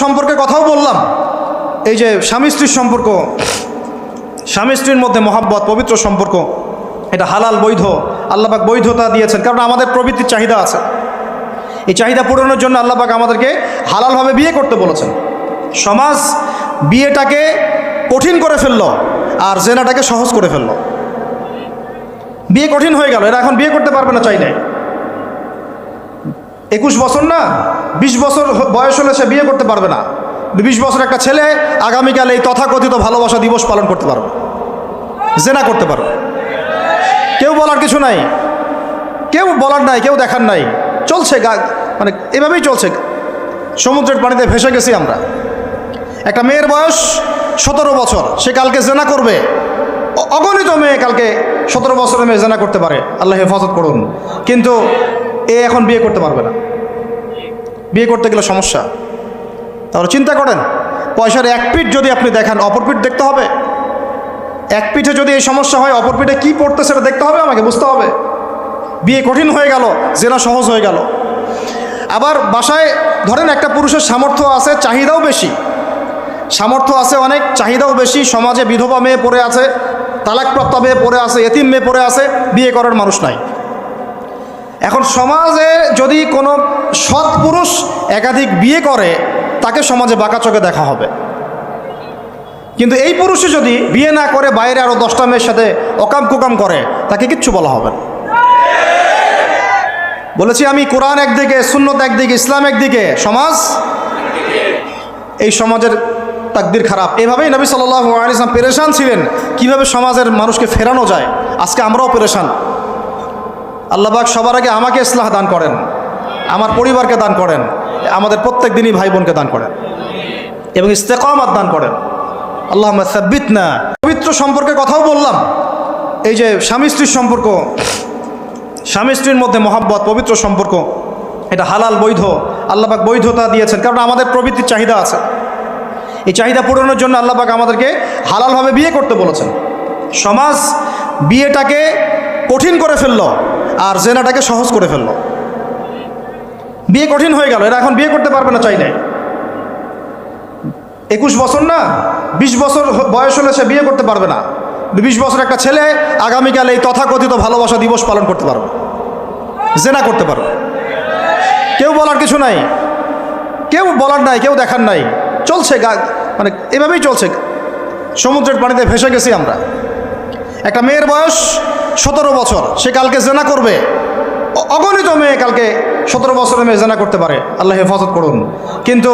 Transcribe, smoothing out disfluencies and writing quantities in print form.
সম্পর্কে কথাও বললাম। এই যে স্বামী স্ত্রীর সম্পর্ক, স্বামী স্ত্রীর মধ্যে মহাব্বত, পবিত্র সম্পর্ক, এটা হালাল বৈধ, আল্লাহ পাক বৈধতা দিয়েছেন। কারণ আমাদের প্রবৃত্তির চাহিদা আছে, এই চাহিদা পূরণের জন্য আল্লাহ পাক আমাদেরকে হালালভাবে বিয়ে করতে বলেছেন। সমাজ বিয়েটাকে কঠিন করে ফেললো আর জেনাটাকে সহজ করে ফেললো। বিয়ে কঠিন হয়ে গেল, এরা এখন বিয়ে করতে পারবে না চাইলে। 21 বছর না 20 বছর বয়স হলে সে বিয়ে করতে পারবে না। 20 বছর একটা ছেলে আগামীকাল এই তথাকথিত ভালোবাসা দিবস পালন করতে পারবে, জেনা করতে পারবে। কেউ বলার কিছু নাই, কেউ বলার নাই, কেউ দেখার নাই, চলছে মানে এভাবেই চলছে। সমুদ্রের পানিতে ভেসে গেছি আমরা। একটা মেয়ের বয়স 17 বছর, সে কালকে জেনা করবে। অগণিত মেয়ে কালকে 17 বছরের মেয়ে জেনা করতে পারে, আল্লাহ হেফাজত করুন। কিন্তু এ এখন বিয়ে করতে পারবে না। বিয়ে করতে গেলে সমস্যা। তাহলে চিন্তা করেন, পয়সার এক পিঠ যদি আপনি দেখান, অপর পিঠ দেখতে হবে। এক পিঠে যদি এই সমস্যা হয়, অপর পিঠে কী পড়তে সেটা দেখতে হবে, আমাকে বুঝতে হবে। বিয়ে কঠিন হয়ে গেল, জেনা সহজ হয়ে গেল। আবার বাসায় ধরেন একটা পুরুষের সামর্থ্য আছে, চাহিদাও বেশি, সামর্থ্য আছে অনেক, চাহিদাও বেশি। সমাজে বিধবা মেয়ে পড়ে আছে, তালাকপ্রাপ্ত মেয়ে পড়ে আছে, এতিম মেয়ে পড়ে আছে, বিয়ে করার মানুষ নাই। এখন সমাজে যদি কোনো সৎ পুরুষ একাধিক বিয়ে করে, তাকে সমাজে বাঁকা চোখে দেখা হবে। কিন্তু এই পুরুষে যদি বিয়ে না করে বাইরে আরও 10টা মেয়ের সাথে অকাম কুকাম করে, তাকে কিচ্ছু বলা হবে না। বলেছি আমি, কোরআন একদিকে, সুন্নত একদিকে, ইসলাম একদিকে, সমাজ, এই সমাজের তাকদির খারাপ। এভাবেই নবী সাল্লাল্লাহু আলাইহি ওয়াসাল্লাম পেরেশান ছিলেন কিভাবে সমাজের মানুষকে ফেরানো যায়। আজকে আমরাও পেরেশান। আল্লাহ পাক সবার আগে আমাকে ইসলাহ দান করেন, আমার পরিবারকে দান করেন, আমাদের প্রত্যেক দিনই ভাই বোনকে দান করেন এবং ইস্তেকামাত দান করেন। আল্লাহুম্মা সাব্বিতনা। পবিত্র সম্পর্কে কথাও বললাম। এই যে স্বামী স্ত্রীর সম্পর্ক, স্বামী স্ত্রীর মধ্যে মহাব্বত, পবিত্র সম্পর্ক, এটা হালাল বৈধ, আল্লাহ পাক বৈধতা দিয়েছেন। কারণ আমাদের প্রবৃত্তির চাহিদা আছে, এই চাহিদা পূরণের জন্য আল্লাহ পাক আমাদেরকে হালালভাবে বিয়ে করতে বলেছেন। সমাজ বিয়েটাকে কঠিন করে ফেললো আর জেনাটাকে সহজ করে ফেললো। বিয়ে কঠিন হয়ে গেল, এরা এখন বিয়ে করতে পারবে না চাইলে। 21 বছর না 20 বছর বয়স হলে সে বিয়ে করতে পারবে না। 20 বছর একটা ছেলে আগামীকাল এই তথাকথিত ভালোবাসা দিবস পালন করতে পারবে, জেনা করতে পারবে। কেউ বলার কিছু নাই, কেউ বলার নাই, কেউ দেখার নাই, চলছে মানে এভাবেই চলছে। সমুদ্রের পানিতে ভেসে গেছি আমরা। একটা মেয়ের বয়স 17 বছর, সে কালকে জেনা করবে। অগণিত মেয়ে কালকে 17 বছরের মেয়ে জেনা করতে পারে, আল্লাহ হেফাজত করুন। কিন্তু